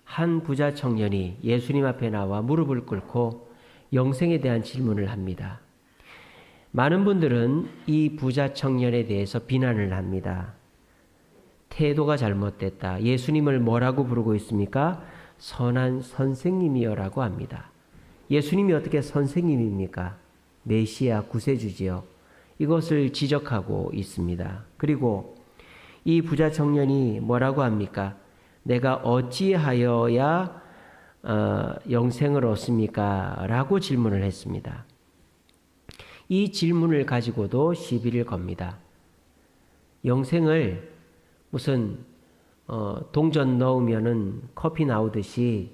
한 부자 청년이 예수님 앞에 나와 무릎을 꿇고 영생에 대한 질문을 합니다. 많은 분들은 이 부자 청년에 대해서 비난을 합니다. 태도가 잘못됐다. 예수님을 뭐라고 부르고 있습니까? 선한 선생님이여라고 합니다. 예수님이 어떻게 선생님입니까? 메시아 구세주지요. 이것을 지적하고 있습니다. 그리고 이 부자 청년이 뭐라고 합니까? 내가 어찌하여야 영생을 얻습니까? 라고 질문을 했습니다. 이 질문을 가지고도 시비를 겁니다. 영생을 무슨 동전 넣으면은 커피 나오듯이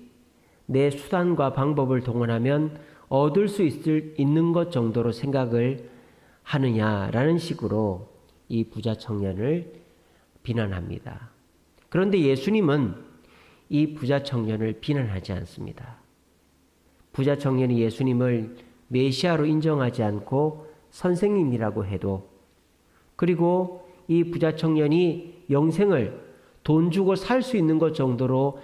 내 수단과 방법을 동원하면 얻을 수 있는 것 정도로 생각을 하느냐라는 식으로 이 부자 청년을 비난합니다. 그런데 예수님은 이 부자 청년을 비난하지 않습니다. 부자 청년이 예수님을 메시아로 인정하지 않고 선생님이라고 해도, 그리고 이 부자 청년이 영생을 돈 주고 살 수 있는 것 정도로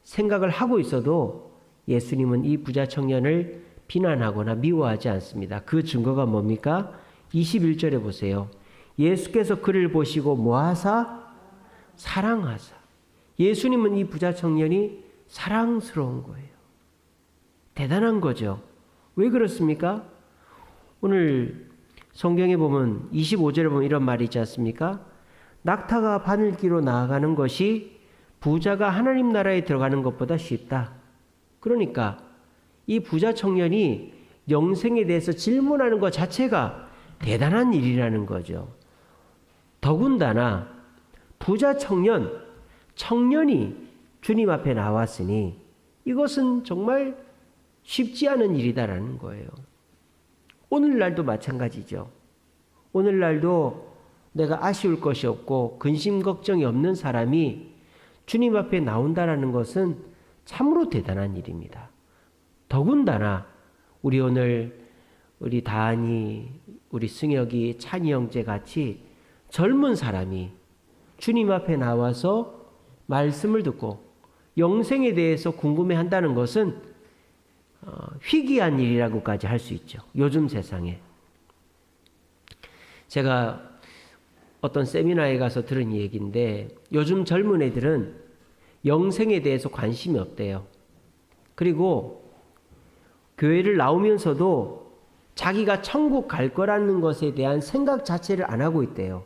생각을 하고 있어도 예수님은 이 부자 청년을 비난하거나 미워하지 않습니다. 그 증거가 뭡니까? 21절에 보세요. 예수께서 그를 보시고 뭐하사? 사랑하사. 예수님은 이 부자 청년이 사랑스러운 거예요. 대단한 거죠. 왜 그렇습니까? 오늘 성경에 보면 25절에 보면 이런 말이 있지 않습니까? 낙타가 바늘기로 나아가는 것이 부자가 하나님 나라에 들어가는 것보다 쉽다. 그러니까 이 부자 청년이 영생에 대해서 질문하는 것 자체가 대단한 일이라는 거죠. 더군다나 부자 청년이 주님 앞에 나왔으니 이것은 정말 쉽지 않은 일이다라는 거예요. 오늘날도 마찬가지죠. 오늘날도 내가 아쉬울 것이 없고 근심 걱정이 없는 사람이 주님 앞에 나온다라는 것은 참으로 대단한 일입니다. 더군다나 우리 다한이, 우리 승혁이, 찬이 형제 같이 젊은 사람이 주님 앞에 나와서 말씀을 듣고 영생에 대해서 궁금해한다는 것은 희귀한 일이라고까지 할 수 있죠. 요즘 세상에. 제가 어떤 세미나에 가서 들은 얘기인데 요즘 젊은 애들은 영생에 대해서 관심이 없대요. 그리고 교회를 나오면서도 자기가 천국 갈 거라는 것에 대한 생각 자체를 안 하고 있대요.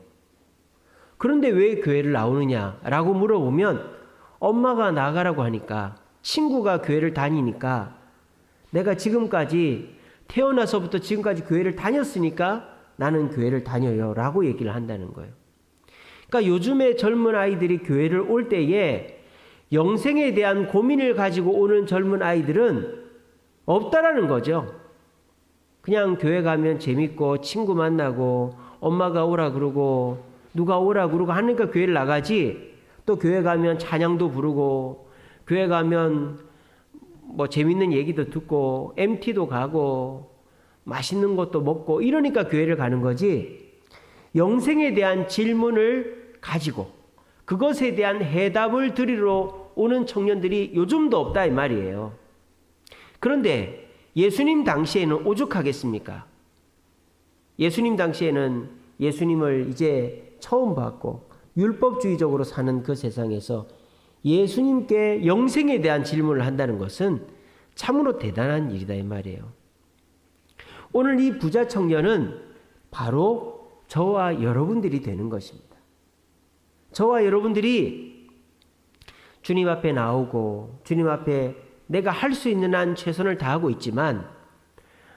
그런데 왜 교회를 나오느냐라고 물어보면 엄마가 나가라고 하니까, 친구가 교회를 다니니까, 내가 지금까지 태어나서부터 지금까지 교회를 다녔으니까 나는 교회를 다녀요 라고 얘기를 한다는 거예요. 그러니까 요즘에 젊은 아이들이 교회를 올 때에 영생에 대한 고민을 가지고 오는 젊은 아이들은 없다라는 거죠. 그냥 교회 가면 재밌고 친구 만나고 엄마가 오라 그러고 누가 오라 그러고 하니까 교회를 나가지, 또 교회 가면 찬양도 부르고 교회 가면 뭐 재밌는 얘기도 듣고 MT도 가고 맛있는 것도 먹고 이러니까 교회를 가는 거지, 영생에 대한 질문을 가지고 그것에 대한 해답을 드리러 오는 청년들이 요즘도 없다 이 말이에요. 그런데 예수님 당시에는 오죽하겠습니까? 예수님 당시에는 예수님을 이제 처음 봤고 율법주의적으로 사는 그 세상에서 예수님께 영생에 대한 질문을 한다는 것은 참으로 대단한 일이다 이 말이에요. 오늘 이 부자 청년은 바로 저와 여러분들이 되는 것입니다. 저와 여러분들이 주님 앞에 나오고 주님 앞에 내가 할 수 있는 한 최선을 다하고 있지만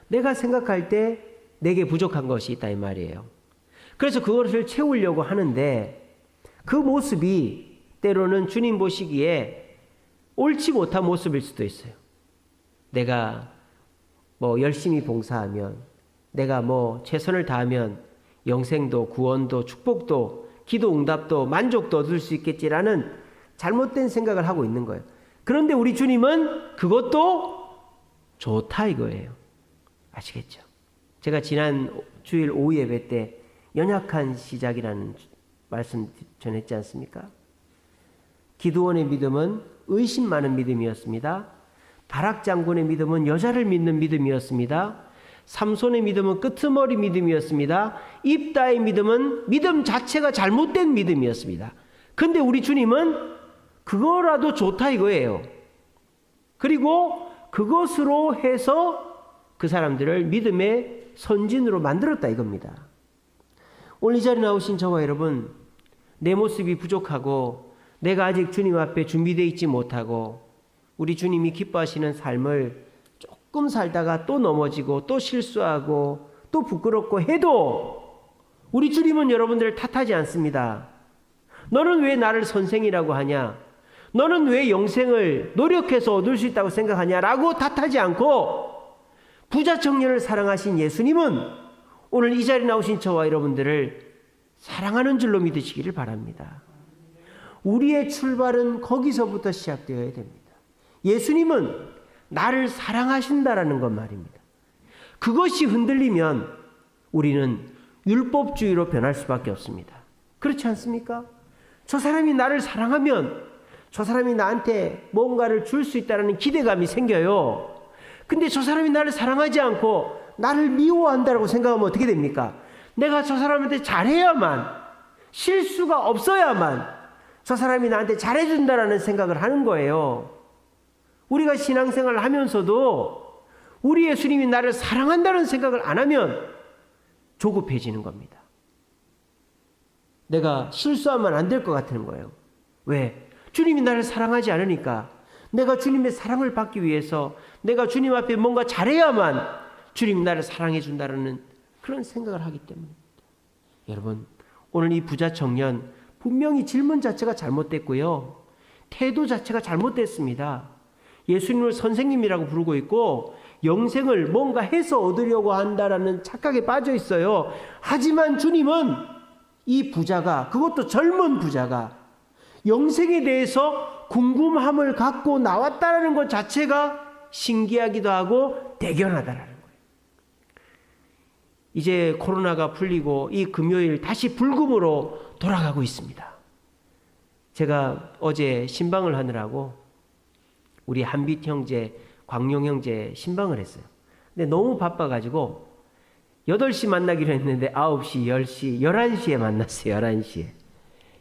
내가 생각할 때 내게 부족한 것이 있다 이 말이에요. 그래서 그것을 채우려고 하는데 그 모습이 때로는 주님 보시기에 옳지 못한 모습일 수도 있어요. 내가 뭐 열심히 봉사하면, 내가 뭐 최선을 다하면 영생도 구원도 축복도 기도 응답도 만족도 얻을 수 있겠지라는 잘못된 생각을 하고 있는 거예요. 그런데 우리 주님은 그것도 좋다 이거예요. 아시겠죠? 제가 지난 주일 오후 예배 때 연약한 시작이라는 말씀 전했지 않습니까? 기드온의 믿음은 의심 많은 믿음이었습니다. 바락 장군의 믿음은 여자를 믿는 믿음이었습니다. 삼손의 믿음은 끄트머리 믿음이었습니다. 입다의 믿음은 믿음 자체가 잘못된 믿음이었습니다. 근데 우리 주님은 그거라도 좋다 이거예요. 그리고 그것으로 해서 그 사람들을 믿음의 선진으로 만들었다 이겁니다. 오늘 이 자리에 나오신 저와 여러분, 내 모습이 부족하고 내가 아직 주님 앞에 준비되어 있지 못하고 우리 주님이 기뻐하시는 삶을 조금 살다가 또 넘어지고 또 실수하고 또 부끄럽고 해도 우리 주님은 여러분들을 탓하지 않습니다. 너는 왜 나를 선생이라고 하냐? 너는 왜 영생을 노력해서 얻을 수 있다고 생각하냐라고 탓하지 않고 부자 청년을 사랑하신 예수님은 오늘 이 자리에 나오신 저와 여러분들을 사랑하는 줄로 믿으시기를 바랍니다. 우리의 출발은 거기서부터 시작되어야 됩니다. 예수님은 나를 사랑하신다라는 것 말입니다. 그것이 흔들리면 우리는 율법주의로 변할 수밖에 없습니다. 그렇지 않습니까? 저 사람이 나를 사랑하면 저 사람이 나한테 뭔가를 줄 수 있다는 기대감이 생겨요. 근데 저 사람이 나를 사랑하지 않고 나를 미워한다고 생각하면 어떻게 됩니까? 내가 저 사람한테 잘해야만, 실수가 없어야만 저 사람이 나한테 잘해준다라는 생각을 하는 거예요. 우리가 신앙생활을 하면서도 우리 예수님이 나를 사랑한다는 생각을 안 하면 조급해지는 겁니다. 내가 실수하면 안 될 것 같은 거예요. 왜? 주님이 나를 사랑하지 않으니까. 내가 주님의 사랑을 받기 위해서 내가 주님 앞에 뭔가 잘해야만 주님이 나를 사랑해 준다는 그런 생각을 하기 때문입니다. 여러분, 오늘 이 부자 청년 분명히 질문 자체가 잘못됐고요. 태도 자체가 잘못됐습니다. 예수님을 선생님이라고 부르고 있고 영생을 뭔가 해서 얻으려고 한다라는 착각에 빠져 있어요. 하지만 주님은 이 부자가, 그것도 젊은 부자가 영생에 대해서 궁금함을 갖고 나왔다는 것 자체가 신기하기도 하고 대견하다라는 거예요. 이제 코로나가 풀리고 이 금요일 다시 불금으로 돌아가고 있습니다. 제가 어제 신방을 하느라고 우리 한빛 형제, 광용 형제 신방을 했어요. 근데 너무 바빠가지고 8시 만나기로 했는데 9시, 10시, 11시에 만났어요. 11시에.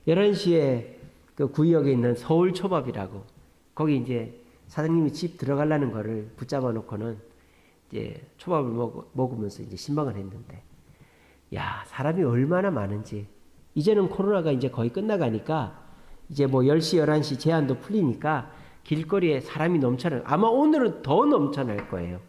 11시에 그 구역에 있는 서울 초밥이라고, 거기 이제 사장님이 집 들어가려는 거를 붙잡아 놓고는 이제 초밥을 먹으면서 이제 신방을 했는데, 야, 사람이 얼마나 많은지. 이제는 코로나가 이제 거의 끝나가니까 이제 뭐 10시, 11시 제한도 풀리니까 길거리에 사람이 넘쳐나요. 아마 오늘은 더 넘쳐날 거예요.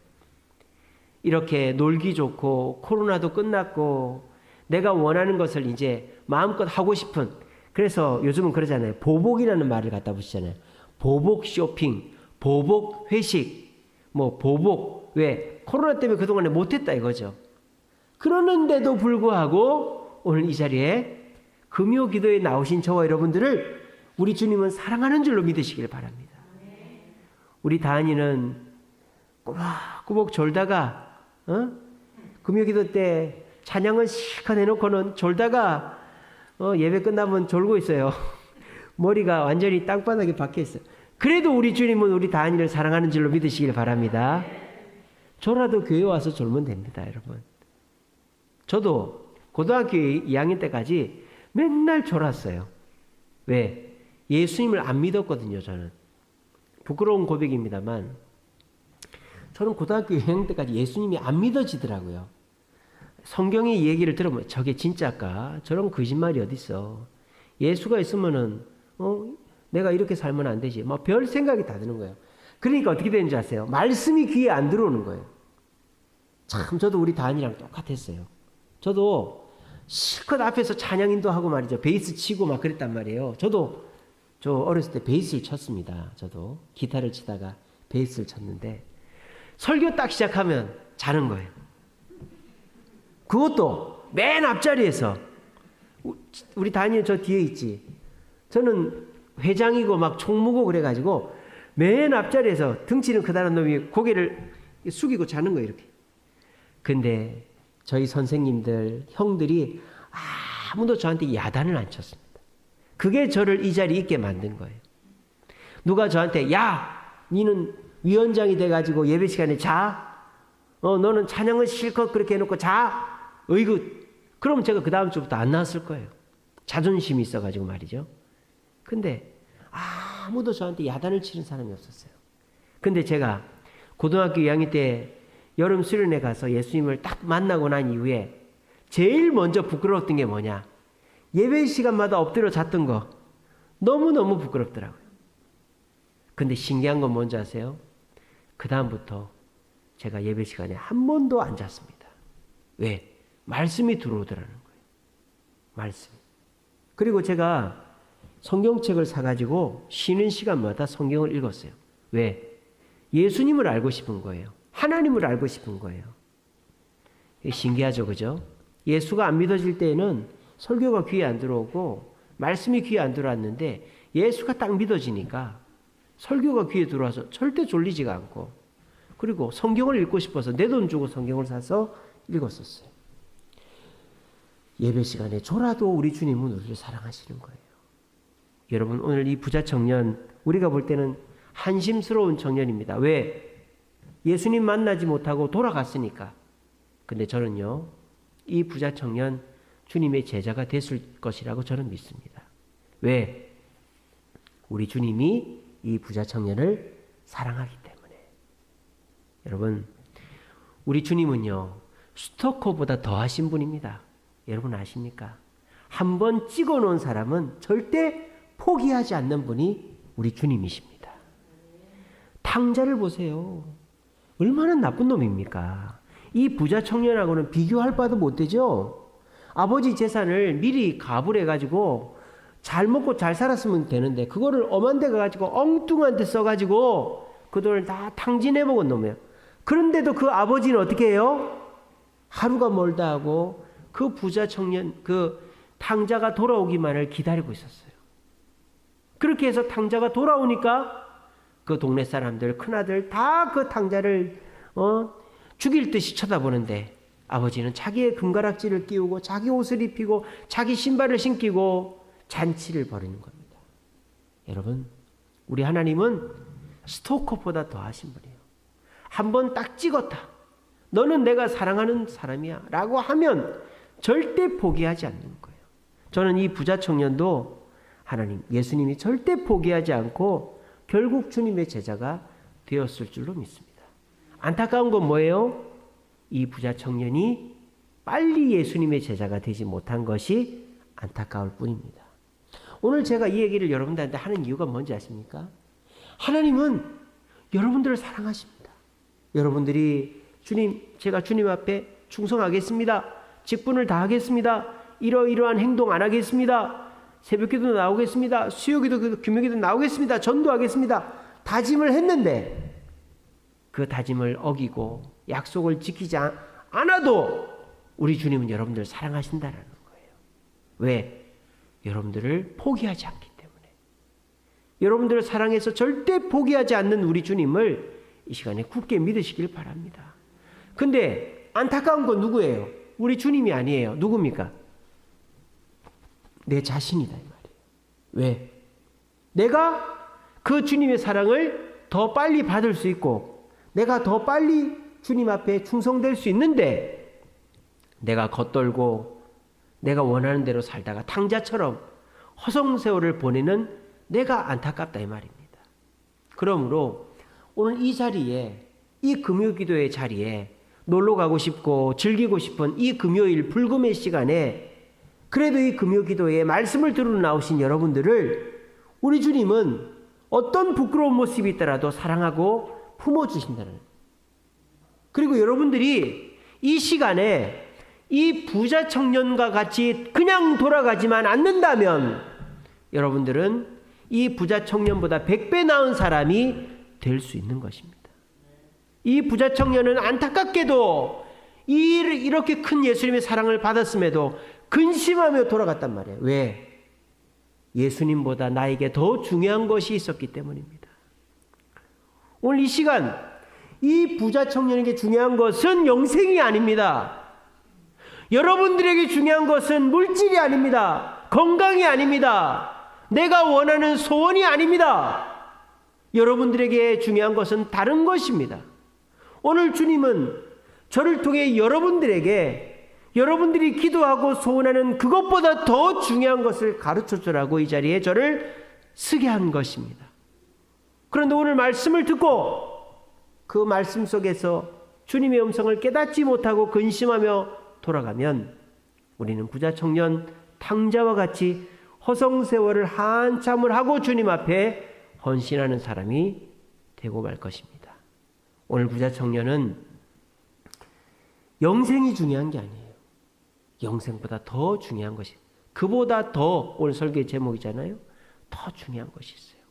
이렇게 놀기 좋고 코로나도 끝났고 내가 원하는 것을 이제 마음껏 하고 싶은, 그래서 요즘은 그러잖아요. 보복이라는 말을 갖다 붙이잖아요. 보복 쇼핑, 보복 회식, 뭐 보복. 왜? 코로나 때문에 그동안에 못했다 이거죠. 그러는데도 불구하고 오늘 이 자리에 금요 기도에 나오신 저와 여러분들을 우리 주님은 사랑하는 줄로 믿으시길 바랍니다. 우리 다은이는 꾸벅꾸벅 졸다가 금요 기도 때 찬양은 실컷 해놓고는 졸다가 예배 끝나면 졸고 있어요. 머리가 완전히 땅바닥에 박혀 있어요. 그래도 우리 주님은 우리 다은이를 사랑하는 줄로 믿으시길 바랍니다. 졸아도 교회 와서 졸면 됩니다, 여러분. 저도 고등학교 2학년 때까지 맨날 졸았어요. 왜? 예수님을 안 믿었거든요, 저는. 부끄러운 고백입니다만 저는 고등학교 2학년 때까지 예수님이 안 믿어지더라고요. 성경의 얘기를 들으면 저게 진짜일까? 저런 거짓말이 어딨어. 예수가 있으면은 내가 이렇게 살면 안 되지. 막 별 생각이 다 드는 거예요. 그러니까 어떻게 되는지 아세요? 말씀이 귀에 안 들어오는 거예요. 참 저도 우리 다은이랑 똑같았어요. 저도 실컷 앞에서 찬양 인도하고 말이죠. 베이스 치고 막 그랬단 말이에요. 저 어렸을 때 베이스를 쳤습니다. 저도 기타를 치다가 베이스를 쳤는데 설교 딱 시작하면 자는 거예요. 그것도 맨 앞자리에서. 우리 다니엘 저 뒤에 있지. 저는 회장이고 막 총무고 그래가지고 맨 앞자리에서 덩치는 크다는 놈이 고개를 숙이고 자는 거예요, 이렇게. 근데 저희 선생님들, 형들이 아무도 저한테 야단을 안 쳤습니다. 그게 저를 이 자리에 있게 만든 거예요. 누가 저한테 야, 니는 위원장이 돼가지고 예배 시간에 자? 너는 찬양은 실컷 그렇게 해놓고 자? 어이구. 그럼 제가 그 다음 주부터 안 나왔을 거예요. 자존심이 있어가지고 말이죠. 근데 아무도 저한테 야단을 치는 사람이 없었어요. 근데 제가 고등학교 2학년 때 여름 수련회 가서 예수님을 딱 만나고 난 이후에 제일 먼저 부끄러웠던 게 뭐냐? 예배 시간마다 엎드려 잤던 거 너무너무 부끄럽더라고요. 근데 신기한 건 뭔지 아세요? 그 다음부터 제가 예배 시간에 한 번도 안 잤습니다. 왜? 말씀이 들어오더라는 거예요. 말씀이. 그리고 제가 성경책을 사가지고 쉬는 시간마다 성경을 읽었어요. 왜? 예수님을 알고 싶은 거예요. 하나님을 알고 싶은 거예요. 신기하죠, 그죠? 예수가 안 믿어질 때에는 설교가 귀에 안 들어오고 말씀이 귀에 안 들어왔는데 예수가 딱 믿어지니까 설교가 귀에 들어와서 절대 졸리지가 않고, 그리고 성경을 읽고 싶어서 내 돈 주고 성경을 사서 읽었었어요. 예배 시간에 졸아도 우리 주님은 우리를 사랑하시는 거예요. 여러분, 오늘 이 부자 청년, 우리가 볼 때는 한심스러운 청년입니다. 왜? 예수님 만나지 못하고 돌아갔으니까. 근데 저는요, 이 부자 청년 주님의 제자가 됐을 것이라고 저는 믿습니다. 왜? 우리 주님이 이 부자 청년을 사랑하기 때문에. 여러분, 우리 주님은요, 스토커보다 더하신 분입니다. 여러분 아십니까? 한번 찍어놓은 사람은 절대 포기하지 않는 분이 우리 주님이십니다. 탕자를 보세요. 얼마나 나쁜 놈입니까? 이 부자 청년하고는 비교할 바도 못 되죠? 아버지 재산을 미리 갑을 해가지고 잘 먹고 잘 살았으면 되는데 그거를 엄한 데 가가지고 엉뚱한 데 써가지고 그 돈을 다 탕진해 먹은 놈이에요. 그런데도 그 아버지는 어떻게 해요? 하루가 멀다 하고 그 부자 청년, 그 탕자가 돌아오기만을 기다리고 있었어요. 그렇게 해서 탕자가 돌아오니까 그 동네 사람들, 큰아들 다 그 탕자를 죽일 듯이 쳐다보는데 아버지는 자기의 금가락지를 끼우고 자기 옷을 입히고 자기 신발을 신기고 잔치를 벌이는 겁니다. 여러분, 우리 하나님은 스토커보다 더하신 분이에요. 한번 딱 찍었다. 너는 내가 사랑하는 사람이야 라고 하면 절대 포기하지 않는 거예요. 저는 이 부자 청년도 하나님, 예수님이 절대 포기하지 않고 결국 주님의 제자가 되었을 줄로 믿습니다. 안타까운 건 뭐예요? 이 부자 청년이 빨리 예수님의 제자가 되지 못한 것이 안타까울 뿐입니다. 오늘 제가 이 얘기를 여러분들한테 하는 이유가 뭔지 아십니까? 하나님은 여러분들을 사랑하십니다. 여러분들이 주님, 제가 주님 앞에 충성하겠습니다. 직분을 다하겠습니다. 이러이러한 행동 안 하겠습니다. 새벽기도 나오겠습니다. 수요기도 규명기도 나오겠습니다. 전도하겠습니다. 다짐을 했는데 그 다짐을 어기고 약속을 지키지 않아도 우리 주님은 여러분들을 사랑하신다는 거예요. 왜? 여러분들을 포기하지 않기 때문에. 여러분들을 사랑해서 절대 포기하지 않는 우리 주님을 이 시간에 굳게 믿으시길 바랍니다. 근데 안타까운 건 누구예요? 우리 주님이 아니에요. 누굽니까? 내 자신이다 이 말이에요. 왜? 내가 그 주님의 사랑을 더 빨리 받을 수 있고 내가 더 빨리 주님 앞에 충성될 수 있는데 내가 겉돌고 내가 원하는 대로 살다가 탕자처럼 허송세월을 보내는 내가 안타깝다 이 말입니다. 그러므로 오늘 이 자리에, 이 금요기도의 자리에 놀러 가고 싶고 즐기고 싶은 이 금요일 불금의 시간에 그래도 이 금요기도에 말씀을 들으러 나오신 여러분들을 우리 주님은 어떤 부끄러운 모습이 있더라도 사랑하고 품어주신다는. 그리고 여러분들이 이 시간에 이 부자 청년과 같이 그냥 돌아가지만 않는다면 여러분들은 이 부자 청년보다 100배 나은 사람이 될 수 있는 것입니다. 이 부자 청년은 안타깝게도 이렇게 큰 예수님의 사랑을 받았음에도 근심하며 돌아갔단 말이에요. 왜? 예수님보다 나에게 더 중요한 것이 있었기 때문입니다. 오늘 이 시간 이 부자 청년에게 중요한 것은 영생이 아닙니다. 여러분들에게 중요한 것은 물질이 아닙니다. 건강이 아닙니다. 내가 원하는 소원이 아닙니다. 여러분들에게 중요한 것은 다른 것입니다. 오늘 주님은 저를 통해 여러분들이 기도하고 소원하는 그것보다 더 중요한 것을 가르쳐 주라고 이 자리에 저를 서게 한 것입니다. 그런데 오늘 말씀을 듣고 그 말씀 속에서 주님의 음성을 깨닫지 못하고 근심하며 돌아가면 우리는 부자 청년 탕자와 같이 허송세월을 한참을 하고 주님 앞에 헌신하는 사람이 되고 말 것입니다. 오늘 부자 청년은 영생이 중요한 게 아니에요. 영생보다 더 중요한 것이, 그보다 더, 오늘 설교의 제목이잖아요. 더 중요한 것이 있어요.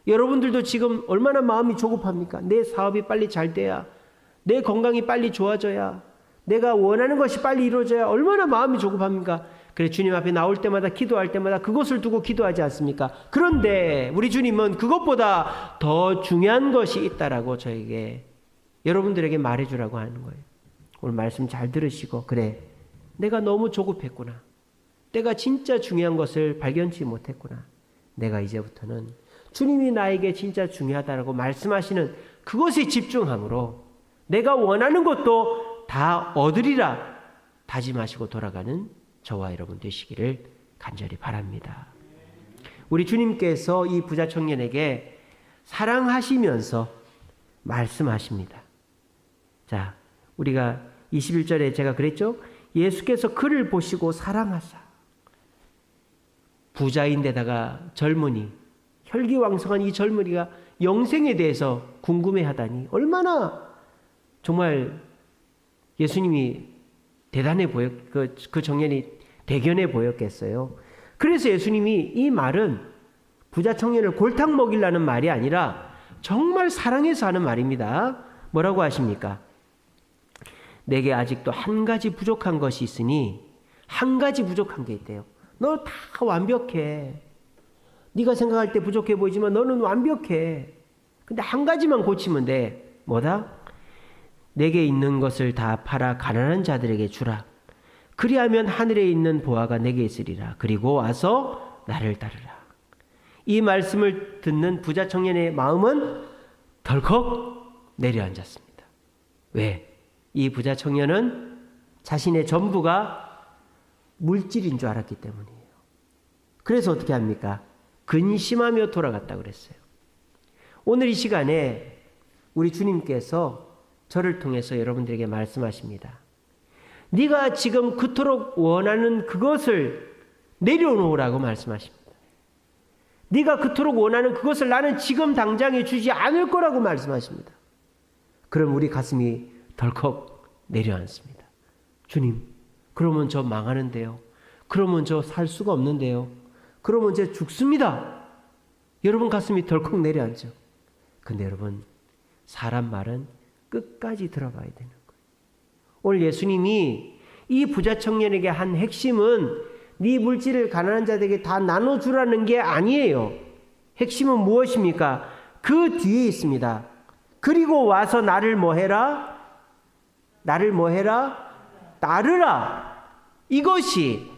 여러분들도 지금 얼마나 마음이 조급합니까? 내 사업이 빨리 잘 돼야, 내 건강이 빨리 좋아져야, 내가 원하는 것이 빨리 이루어져야 얼마나 마음이 조급합니까? 그래 주님 앞에 나올 때마다 기도할 때마다 그것을 두고 기도하지 않습니까? 그런데 우리 주님은 그것보다 더 중요한 것이 있다라고 저에게, 여러분들에게 말해주라고 하는 거예요. 오늘 말씀 잘 들으시고, 그래 내가 너무 조급했구나, 내가 진짜 중요한 것을 발견치 못했구나, 내가 이제부터는 주님이 나에게 진짜 중요하다라고 말씀하시는 그것에 집중함으로 내가 원하는 것도 다 얻으리라 다짐하시고 돌아가는 저와 여러분 되시기를 간절히 바랍니다. 우리 주님께서 이 부자 청년에게 사랑하시면서 말씀하십니다. 자, 우리가 21절에 제가 그랬죠? 예수께서 그를 보시고 사랑하사. 부자인데다가 젊은이, 혈기왕성한 이 젊은이가 영생에 대해서 궁금해하다니 얼마나 정말 예수님이 대단해 보였, 그 청년이 대견해 보였겠어요. 그래서 예수님이 이 말은 부자 청년을 골탕 먹이려는 말이 아니라 정말 사랑해서 하는 말입니다. 뭐라고 하십니까? 내게 아직도 한 가지 부족한 것이 있으니, 한 가지 부족한 게 있대요. 너 다 완벽해. 네가 생각할 때 부족해 보이지만 너는 완벽해. 근데 한 가지만 고치면 돼. 뭐다? 내게 있는 것을 다 팔아 가난한 자들에게 주라. 그리하면 하늘에 있는 보화가 내게 있으리라. 그리고 와서 나를 따르라. 이 말씀을 듣는 부자 청년의 마음은 덜컥 내려앉았습니다. 왜? 이 부자 청년은 자신의 전부가 물질인 줄 알았기 때문이에요. 그래서 어떻게 합니까? 근심하며 돌아갔다고 그랬어요. 오늘 이 시간에 우리 주님께서 저를 통해서 여러분들에게 말씀하십니다. 네가 지금 그토록 원하는 그것을 내려놓으라고 말씀하십니다. 네가 그토록 원하는 그것을 나는 지금 당장에 주지 않을 거라고 말씀하십니다. 그럼 우리 가슴이 덜컥 내려앉습니다. 주님, 그러면 저 망하는데요. 그러면 저 살 수가 없는데요. 그러면 저 죽습니다. 여러분 가슴이 덜컥 내려앉죠. 근데 여러분, 사람 말은 끝까지 들어봐야 되는 거예요. 오늘 예수님이 이 부자 청년에게 한 핵심은 네 물질을 가난한 자들에게 다 나눠주라는 게 아니에요. 핵심은 무엇입니까? 그 뒤에 있습니다. 그리고 와서 나를 뭐 해라? 나를 뭐 해라? 따르라. 이것이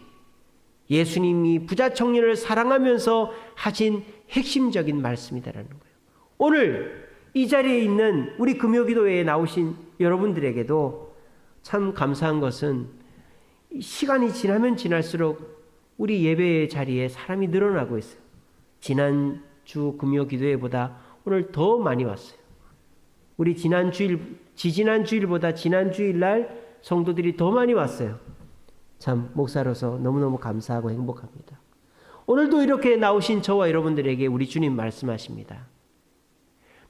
예수님이 부자 청년을 사랑하면서 하신 핵심적인 말씀이다라는 거예요. 오늘 이 자리에 있는 우리 금요기도회에 나오신 여러분들에게도 참 감사한 것은 시간이 지나면 지날수록 우리 예배의 자리에 사람이 늘어나고 있어요. 지난주 금요기도회보다 오늘 더 많이 왔어요. 우리 지지난 주일보다 지난 주일날 성도들이 더 많이 왔어요. 참 목사로서 너무너무 감사하고 행복합니다. 오늘도 이렇게 나오신 저와 여러분들에게 우리 주님 말씀하십니다.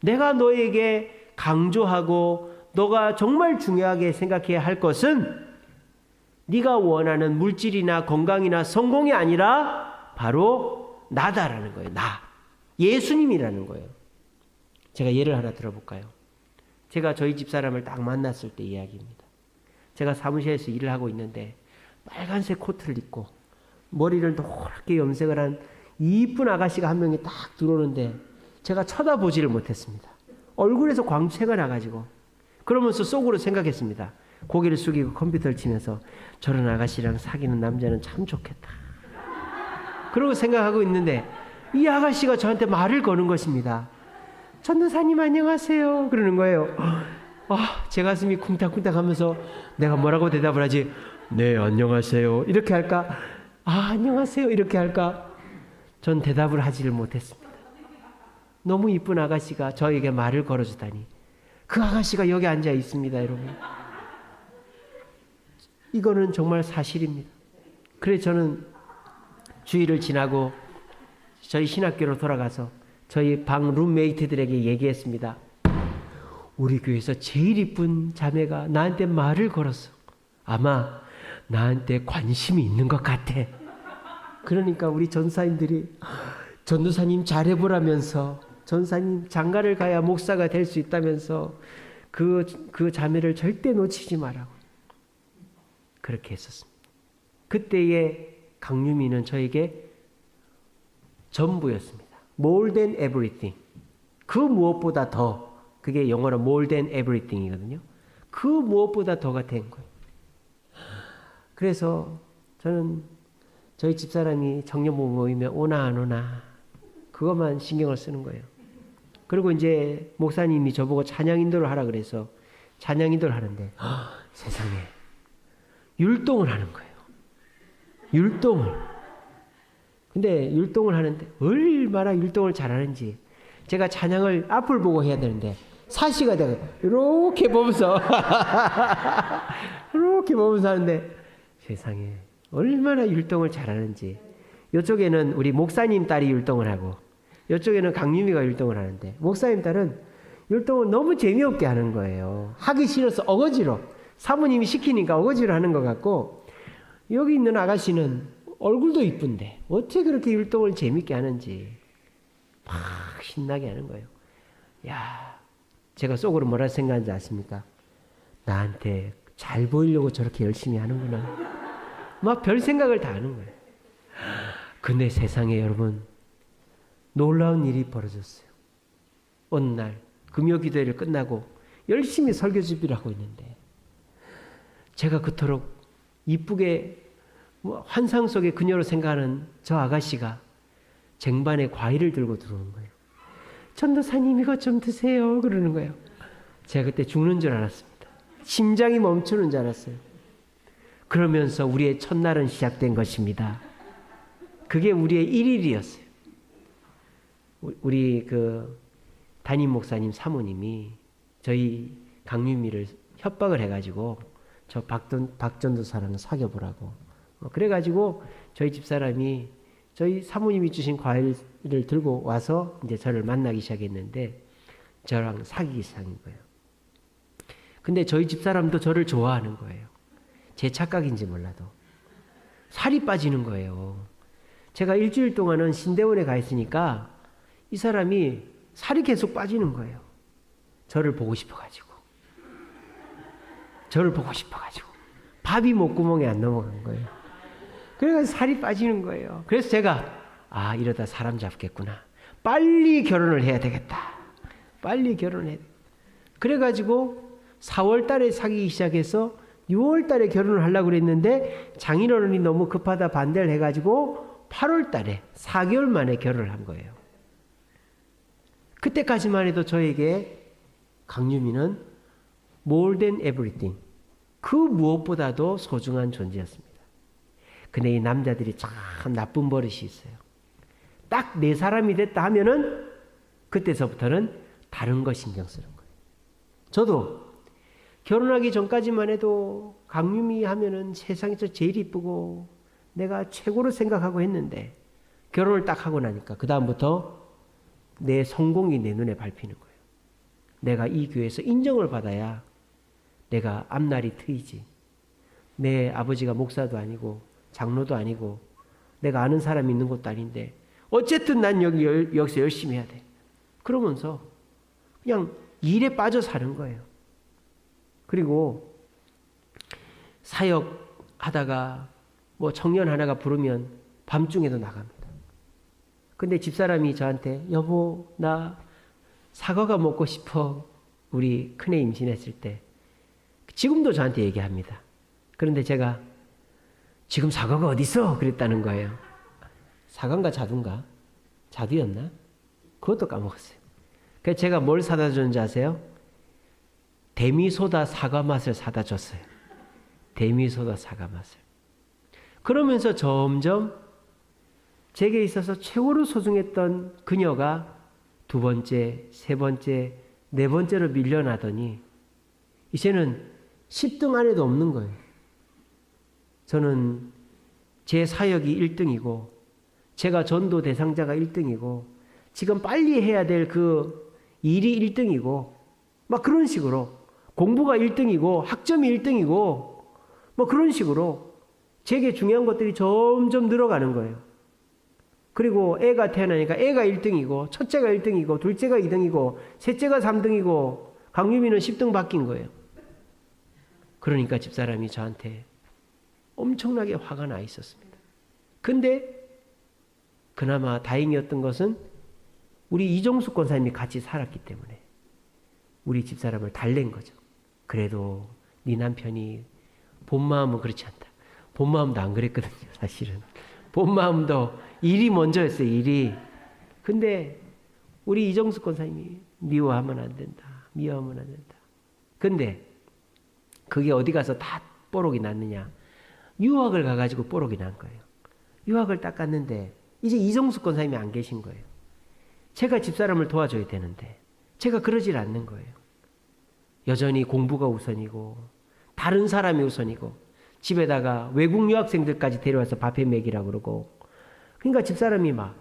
내가 너에게 강조하고 너가 정말 중요하게 생각해야 할 것은 네가 원하는 물질이나 건강이나 성공이 아니라 바로 나다라는 거예요. 나. 예수님이라는 거예요. 제가 예를 하나 들어볼까요? 제가 저희 집사람을 딱 만났을 때 이야기입니다. 제가 사무실에서 일을 하고 있는데 빨간색 코트를 입고 머리를 노랗게 염색을 한 이쁜 아가씨가 한 명이 딱 들어오는데 제가 쳐다보지를 못했습니다. 얼굴에서 광채가 나가지고 그러면서 속으로 생각했습니다. 고개를 숙이고 컴퓨터를 치면서 저런 아가씨랑 사귀는 남자는 참 좋겠다. 그러고 생각하고 있는데 이 아가씨가 저한테 말을 거는 것입니다. 전도사님 안녕하세요. 그러는 거예요. 제 가슴이 쿵닥쿵닥 하면서 내가 뭐라고 대답을 하지? 네, 안녕하세요. 이렇게 할까? 안녕하세요. 이렇게 할까? 전 대답을 하지를 못했습니다. 너무 이쁜 아가씨가 저에게 말을 걸어주다니. 그 아가씨가 여기 앉아 있습니다, 여러분. 이거는 정말 사실입니다. 그래서 저는 주일을 지나고 저희 신학교로 돌아가서 저희 방 룸메이트들에게 얘기했습니다. 우리 교회에서 제일 이쁜 자매가 나한테 말을 걸었어. 아마 나한테 관심이 있는 것 같아. 그러니까 우리 전사님들이 전도사님 잘해보라면서, 전사님 장가를 가야 목사가 될 수 있다면서 그 자매를 절대 놓치지 말라고 그렇게 했었습니다. 그때의 강유미는 저에게 전부였습니다. More than everything. 그 무엇보다 더. 그게 영어로 more than everything이거든요. 그 무엇보다 더가 된 거예요. 그래서 저는 저희 집사람이 청년부 모임에 오나 안 오나 그것만 신경을 쓰는 거예요. 그리고 이제 목사님이 저보고 찬양 인도를 하라 그래서 찬양 인도를 하는데 세상에 율동을 하는 거예요. 율동을. 근데 율동을 하는데 얼마나 율동을 잘하는지 제가 찬양을 앞을 보고 해야 되는데 사시가 되고 이렇게 보면서 이렇게 보면서 하는데 세상에 얼마나 율동을 잘하는지. 이쪽에는 우리 목사님 딸이 율동을 하고 이쪽에는 강유미가 율동을 하는데 목사님 딸은 율동을 너무 재미없게 하는 거예요. 하기 싫어서 어거지로 사모님이 시키니까 어거지로 하는 것 같고 여기 있는 아가씨는 얼굴도 이쁜데 어떻게 그렇게 율동을 재밌게 하는지 막 신나게 하는 거예요. 야, 제가 속으로 뭐라 생각하는지 아십니까? 나한테 잘 보이려고 저렇게 열심히 하는구나. 막 별 생각을 다 하는 거예요. 근데 세상에 여러분 놀라운 일이 벌어졌어요. 어느 날 금요 기도회를 끝나고 열심히 설교 준비를 하고 있는데 제가 그토록 이쁘게 환상 속의 그녀로 생각하는 저 아가씨가 쟁반에 과일을 들고 들어오는 거예요. 전도사님 이것 좀 드세요. 그러는 거예요. 제가 그때 죽는 줄 알았습니다. 심장이 멈추는 줄 알았어요. 그러면서 우리의 첫날은 시작된 것입니다. 그게 우리의 1일이었어요. 우리 담임 목사님 사모님이 저희 강유미를 협박을 해가지고 저 박전도사랑 사귀어보라고. 그래가지고 저희 집사람이 저희 사모님이 주신 과일을 들고 와서 이제 저를 만나기 시작했는데 저랑 사귀기 시작한 거예요. 근데 저희 집사람도 저를 좋아하는 거예요. 제 착각인지 몰라도. 살이 빠지는 거예요. 제가 일주일 동안은 신대원에 가 있으니까 이 사람이 살이 계속 빠지는 거예요. 저를 보고 싶어가지고. 밥이 목구멍에 안 넘어간 거예요. 그래서 살이 빠지는 거예요. 그래서 제가 이러다 사람 잡겠구나. 빨리 결혼을 해야 되겠다. 그래가지고 4월 달에 사귀기 시작해서 6월 달에 결혼을 하려고 그랬는데 장인어른이 너무 급하다 반대를 해가지고 8월 달에 4개월 만에 결혼을 한 거예요. 그때까지만 해도 저에게 강유미는 more than everything. 그 무엇보다도 소중한 존재였습니다. 근데 이 남자들이 참 나쁜 버릇이 있어요. 딱 내 사람이 됐다 하면은 그때서부터는 다른 거 신경 쓰는 거예요. 저도 결혼하기 전까지만 해도 강유미 하면은 세상에서 제일 이쁘고 내가 최고로 생각하고 했는데 결혼을 딱 하고 나니까 그 다음부터 내 성공이 내 눈에 밟히는 거예요. 내가 이 교회에서 인정을 받아야 내가 앞날이 트이지. 내 아버지가 목사도 아니고 장로도 아니고 내가 아는 사람이 있는 것도 아닌데 어쨌든 난 여기서 열심히 해야 돼. 그러면서 그냥 일에 빠져 사는 거예요. 그리고 사역하다가 뭐 청년 하나가 부르면 밤중에도 나갑니다. 근데 집사람이 저한테 여보 나 사과가 먹고 싶어. 우리 큰애 임신했을 때 지금도 저한테 얘기합니다. 그런데 제가 지금 사과가 어디 있어? 그랬다는 거예요. 사과인가 자두인가? 자두였나? 그것도 까먹었어요. 그래서 제가 뭘 사다 줬는지 아세요? 데미소다 사과 맛을 사다 줬어요. 데미소다 사과 맛을. 그러면서 점점 제게 있어서 최고로 소중했던 그녀가 두 번째, 세 번째, 네 번째로 밀려나더니 이제는 10등 안에도 없는 거예요. 저는 제 사역이 1등이고 제가 전도 대상자가 1등이고 지금 빨리 해야 될 그 일이 1등이고 막 그런 식으로 공부가 1등이고 학점이 1등이고 뭐 그런 식으로 제게 중요한 것들이 점점 늘어가는 거예요. 그리고 애가 태어나니까 애가 1등이고 첫째가 1등이고 둘째가 2등이고 셋째가 3등이고 강유미는 10등 바뀐 거예요. 그러니까 집사람이 저한테 엄청나게 화가 나 있었습니다. 근데 그나마 다행이었던 것은 우리 이종숙 권사님이 같이 살았기 때문에 우리 집사람을 달랜 거죠. 그래도 네 남편이 본 마음은 그렇지 않다. 본 마음도 안 그랬거든요, 사실은. 본 마음도 일이 먼저였어요, 일이. 근데 우리 이종숙 권사님이 미워하면 안 된다. 미워하면 안 된다. 근데 그게 어디 가서 다 뽀록이 났느냐. 유학을 가가지고 뽀록이 난 거예요. 유학을 딱 갔는데 이제 이종숙 권사님이 안 계신 거예요. 제가 집사람을 도와줘야 되는데 제가 그러질 않는 거예요. 여전히 공부가 우선이고 다른 사람이 우선이고 집에다가 외국 유학생들까지 데려와서 밥해 먹이라고 그러고 그러니까 집사람이 막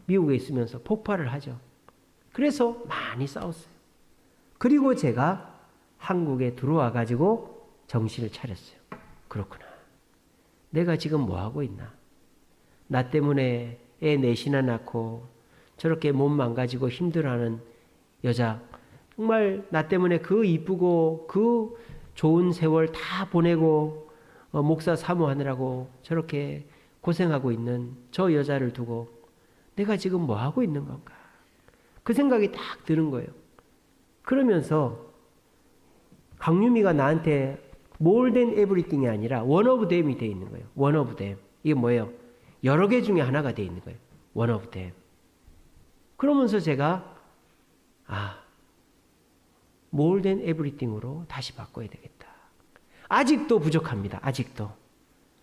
미국에 있으면서 폭발을 하죠. 그래서 많이 싸웠어요. 그리고 제가 한국에 들어와 가지고 정신을 차렸어요. 그렇구나. 내가 지금 뭐 하고 있나? 나 때문에 애 넷이나 낳고 저렇게 몸 망가지고 힘들어하는 여자 정말 나 때문에 그 이쁘고 그 좋은 세월 다 보내고 목사 사모하느라고 저렇게 고생하고 있는 저 여자를 두고 내가 지금 뭐 하고 있는 건가? 그 생각이 딱 드는 거예요. 그러면서 강유미가 나한테 more than everything이 아니라 one of them이 돼 있는 거예요. one of them. 이게 뭐예요? 여러 개 중에 하나가 돼 있는 거예요. one of them. 그러면서 제가 more than everything으로 다시 바꿔야 되겠다. 아직도 부족합니다.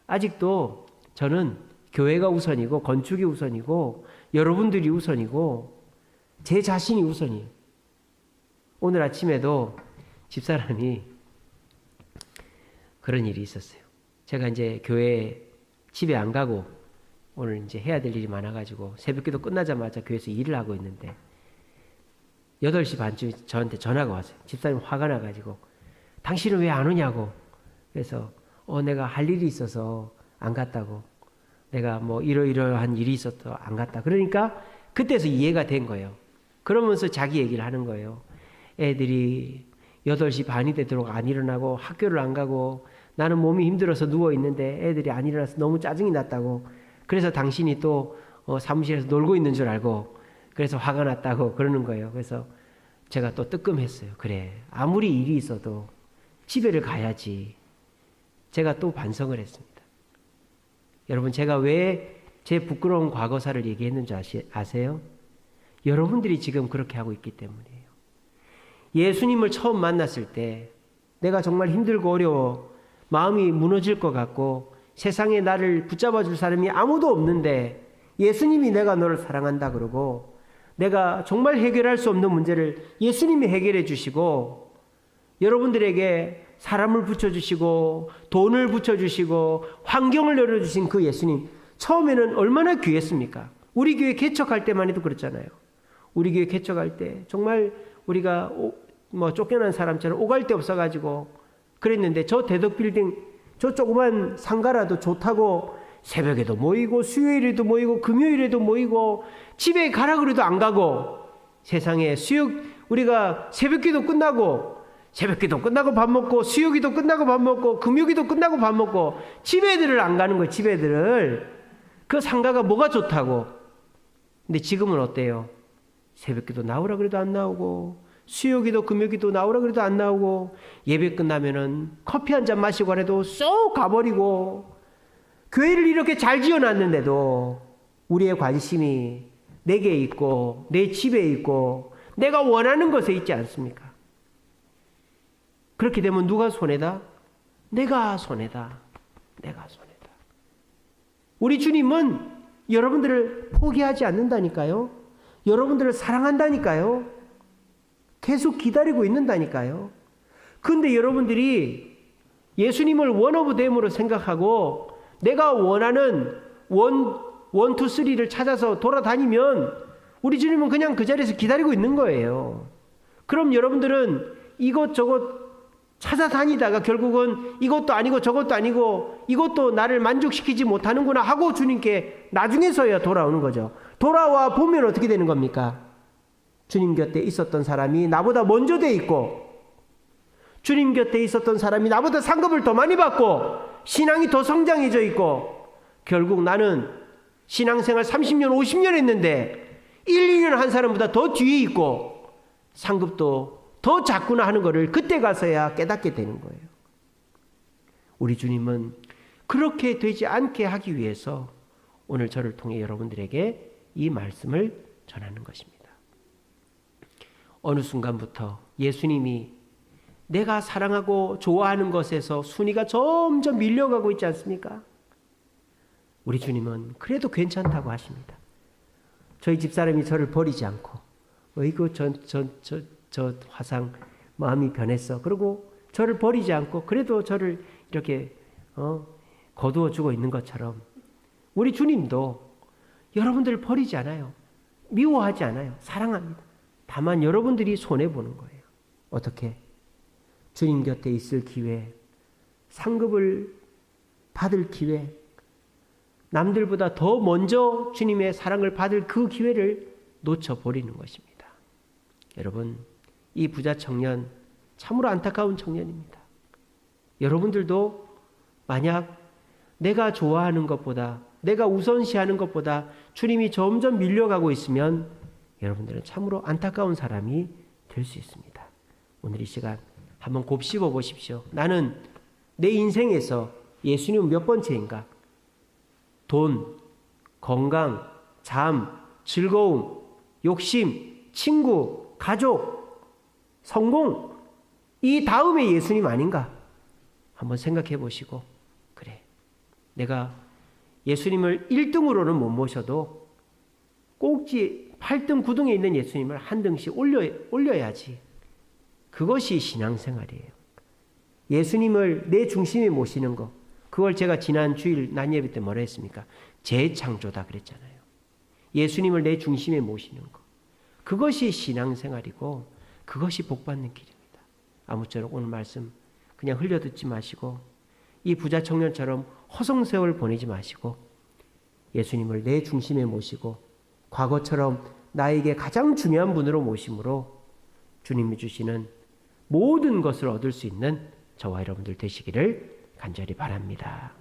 아직도 저는 교회가 우선이고 건축이 우선이고 여러분들이 우선이고 제 자신이 우선이에요. 오늘 아침에도 집사람이 그런 일이 있었어요. 제가 이제 교회 집에 안 가고 오늘 이제 해야 될 일이 많아가지고 새벽기도 끝나자마자 교회에서 일을 하고 있는데 8시 반쯤 저한테 전화가 왔어요. 집사님 화가 나가지고 당신은 왜 안 오냐고. 그래서 내가 할 일이 있어서 안 갔다고. 내가 뭐 이러이러한 일이 있어서 안 갔다. 그러니까 그때서 이해가 된 거예요. 그러면서 자기 얘기를 하는 거예요. 애들이 8시 반이 되도록 안 일어나고 학교를 안 가고 나는 몸이 힘들어서 누워있는데 애들이 안 일어나서 너무 짜증이 났다고. 그래서 당신이 또 사무실에서 놀고 있는 줄 알고 그래서 화가 났다고 그러는 거예요. 그래서 제가 또 뜨끔했어요. 그래, 아무리 일이 있어도 집에를 가야지. 제가 또 반성을 했습니다. 여러분, 제가 왜 제 부끄러운 과거사를 얘기했는지 아세요? 여러분들이 지금 그렇게 하고 있기 때문이에요. 예수님을 처음 만났을 때 내가 정말 힘들고 어려워 마음이 무너질 것 같고 세상에 나를 붙잡아 줄 사람이 아무도 없는데 예수님이 내가 너를 사랑한다 그러고 내가 정말 해결할 수 없는 문제를 예수님이 해결해 주시고 여러분들에게 사람을 붙여주시고 돈을 붙여주시고 환경을 열어주신 그 예수님 처음에는 얼마나 귀했습니까? 우리 교회 개척할 때만 해도 그렇잖아요. 우리 교회 개척할 때 정말 우리가 쫓겨난 사람처럼 오갈 데 없어가지고 그랬는데 저 대덕빌딩 저 조그만 상가라도 좋다고 새벽에도 모이고 수요일에도 모이고 금요일에도 모이고 집에 가라 그래도 안 가고 세상에 우리가 새벽기도 끝나고 밥 먹고 수요기도 끝나고 밥 먹고 금요기도 끝나고 밥 먹고 집애들을 안 가는 거예요. 집애들을. 그 상가가 뭐가 좋다고. 근데 지금은 어때요? 새벽기도 나오라 그래도 안 나오고 수요기도 금요기도 나오라 그래도 안 나오고 예배 끝나면은 커피 한 잔 마시고 해도 쏙 가버리고 교회를 이렇게 잘 지어놨는데도 우리의 관심이 내게 있고 내 집에 있고 내가 원하는 것에 있지 않습니까? 그렇게 되면 누가 손해다? 내가 손해다. 내가 손해다. 우리 주님은 여러분들을 포기하지 않는다니까요. 여러분들을 사랑한다니까요. 계속 기다리고 있는다니까요. 그런데 여러분들이 예수님을 원 오브 댐으로 생각하고 내가 원하는 원, 투, 쓰리를 찾아서 돌아다니면 우리 주님은 그냥 그 자리에서 기다리고 있는 거예요. 그럼 여러분들은 이것저것 찾아다니다가 결국은 이것도 아니고 저것도 아니고 이것도 나를 만족시키지 못하는구나 하고 주님께 나중에서야 돌아오는 거죠. 돌아와 보면 어떻게 되는 겁니까? 주님 곁에 있었던 사람이 나보다 먼저 돼 있고 주님 곁에 있었던 사람이 나보다 상급을 더 많이 받고 신앙이 더 성장해져 있고 결국 나는 신앙생활 30년 50년 했는데 1, 2년 한 사람보다 더 뒤에 있고 상급도 더 작구나 하는 것을 그때 가서야 깨닫게 되는 거예요. 우리 주님은 그렇게 되지 않게 하기 위해서 오늘 저를 통해 여러분들에게 이 말씀을 전하는 것입니다. 어느 순간부터 예수님이 내가 사랑하고 좋아하는 것에서 순위가 점점 밀려가고 있지 않습니까? 우리 주님은 그래도 괜찮다고 하십니다. 저희 집사람이 저를 버리지 않고 어이구 저 화상 마음이 변했어. 그리고 저를 버리지 않고 그래도 저를 이렇게 거두어 주고 있는 것처럼 우리 주님도 여러분들을 버리지 않아요. 미워하지 않아요. 사랑합니다. 다만 여러분들이 손해보는 거예요. 어떻게? 주님 곁에 있을 기회, 상급을 받을 기회, 남들보다 더 먼저 주님의 사랑을 받을 그 기회를 놓쳐버리는 것입니다. 여러분, 이 부자 청년 참으로 안타까운 청년입니다. 여러분들도 만약 내가 좋아하는 것보다 내가 우선시하는 것보다 주님이 점점 밀려가고 있으면 여러분들은 참으로 안타까운 사람이 될 수 있습니다. 오늘 이 시간 한번 곱씹어 보십시오. 나는 내 인생에서 예수님은 몇 번째인가? 돈, 건강, 잠, 즐거움, 욕심, 친구, 가족, 성공, 이 다음에 예수님 아닌가? 한번 생각해 보시고, 그래, 내가 예수님을 1등으로는 못 모셔도 꼭지 8등, 9등에 있는 예수님을 한 등씩 올려야지. 그것이 신앙생활이에요. 예수님을 내 중심에 모시는 것, 그걸 제가 지난 주일 난예배 때 뭐라 했습니까? 재창조다 그랬잖아요. 예수님을 내 중심에 모시는 것, 그것이 신앙생활이고 그것이 복받는 길입니다. 아무쪼록 오늘 말씀 그냥 흘려듣지 마시고 이 부자 청년처럼 허송세월 보내지 마시고 예수님을 내 중심에 모시고 과거처럼 나에게 가장 중요한 분으로 모심으로 주님이 주시는 모든 것을 얻을 수 있는 저와 여러분들 되시기를 간절히 바랍니다.